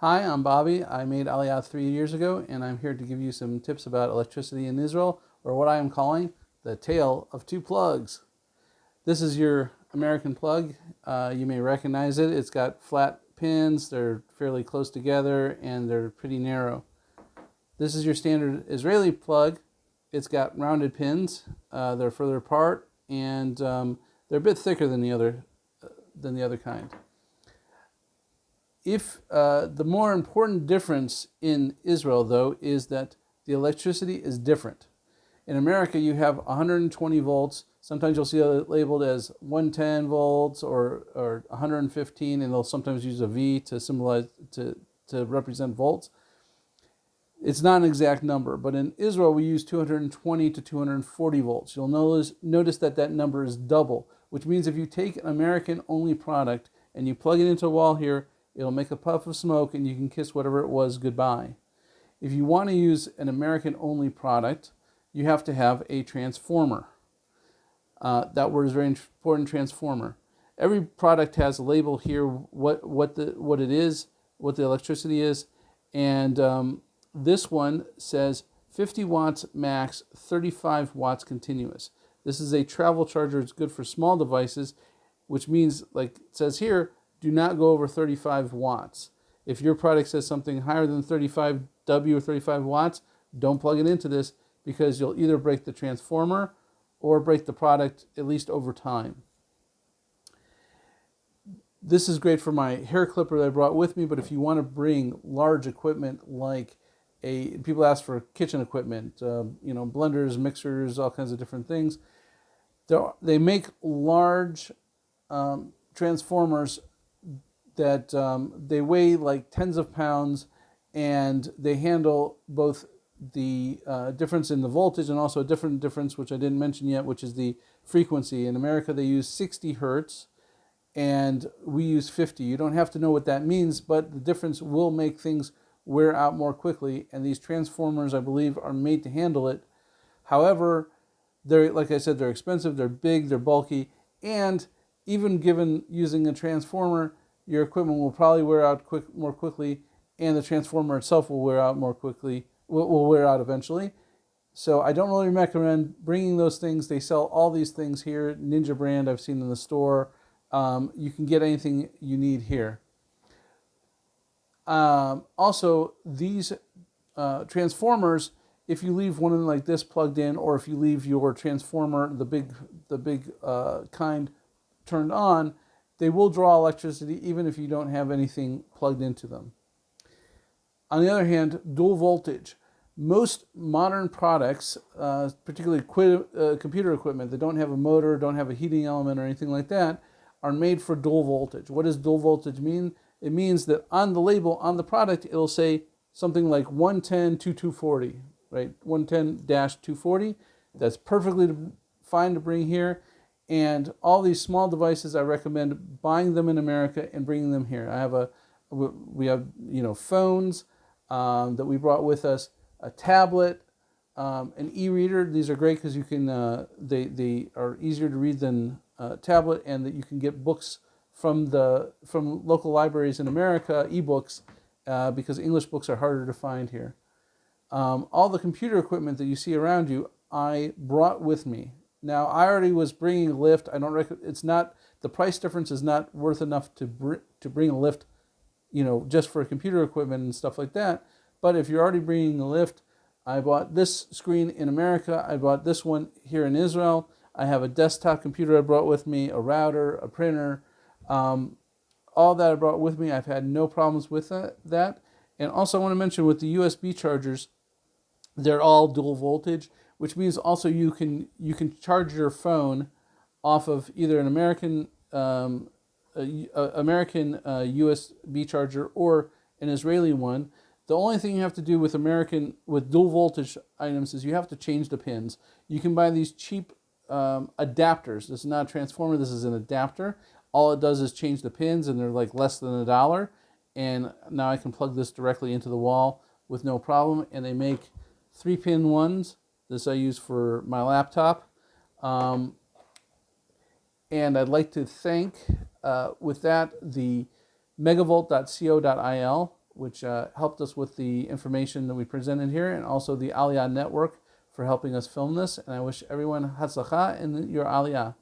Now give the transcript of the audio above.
Hi, I'm Bobby. I made Aliyah 3 years ago, and I'm here to give you some tips about electricity in Israel, or what I am calling the tale of two plugs. This is your American plug. You may recognize it. It's got flat pins, they're fairly close together, and they're pretty narrow. This is your standard Israeli plug. It's got rounded pins. They're further apart, and they're a bit thicker than the other kind. If the more important difference in Israel, though, is that the electricity is different. In America, you have 120 volts. Sometimes you'll see it labeled as 110 volts or 115, and they'll sometimes use a V to symbolize to represent volts. It's not an exact number, but in Israel we use 220 to 240 volts. You'll notice that number is double, which means if you take an American-only product and you plug it into a wall here, it'll make a puff of smoke and you can kiss whatever it was goodbye. If you want to use an American-only product, you have to have a transformer. That word is very important, transformer. Every product has a label here, what it is, what the electricity is, and this one says 50 watts max, 35 watts continuous. This is a travel charger. It's good for small devices, which means, like it says here, do not go over 35 watts. If your product says something higher than 35 W or 35 watts, don't plug it into this because you'll either break the transformer or break the product, at least over time. This is great for my hair clipper that I brought with me, but if you want to bring large equipment like people ask for kitchen equipment, blenders, mixers, all kinds of different things. They make large transformers that they weigh like tens of pounds, and they handle both the difference in the voltage and also a different difference, which I didn't mention yet, which is the frequency. In America, they use 60 hertz, and we use 50. You don't have to know what that means, but the difference will make things wear out more quickly, and these transformers, I believe, are made to handle it. However, like I said, they're expensive, they're big, they're bulky, and even given using a transformer, your equipment will probably wear out more quickly, and the transformer itself will wear out more quickly, will wear out eventually. So I don't really recommend bringing those things. They sell all these things here, Ninja brand I've seen in the store. You can get anything you need here. Also, these transformers, if you leave one of them like this plugged in, or if you leave your transformer, the big kind, turned on, they will draw electricity even if you don't have anything plugged into them. On the other hand, dual voltage. Most modern products, particularly computer equipment that don't have a motor, don't have a heating element or anything like that, are made for dual voltage. What does dual voltage mean? It means that on the label, on the product, it'll say something like 110 to 240, right? 110-240. That's perfectly fine to bring here. And all these small devices, I recommend buying them in America and bringing them here. We have phones that we brought with us, a tablet, an e-reader. These are great because you can they are easier to read than a tablet, and that you can get books from local libraries in America, ebooks, because English books are harder to find here. All the computer equipment that you see around you, I brought with me. Now, I already was bringing a lift. It's not, the price difference is not worth enough to bring a lift, just for computer equipment and stuff like that. But if you're already bringing a lift, I bought this screen in America. I bought this one here in Israel. I have a desktop computer I brought with me, a router, a printer, all that I brought with me. I've had no problems with that. And also I want to mention with the USB chargers, they're all dual voltage, which means also you can charge your phone off of either an American USB charger or an Israeli one. The only thing you have to do with dual voltage items is you have to change the pins. You can buy these cheap adapters. This is not a transformer, this is an adapter. All it does is change the pins, and they're like less than $1. And now I can plug this directly into the wall with no problem. And they make 3-pin ones. This I use for my laptop. And I'd like to thank, with that, the megavolt.co.il, which helped us with the information that we presented here, and also the Aliyah Network for helping us film this. And I wish everyone hatzlacha in your Aliyah.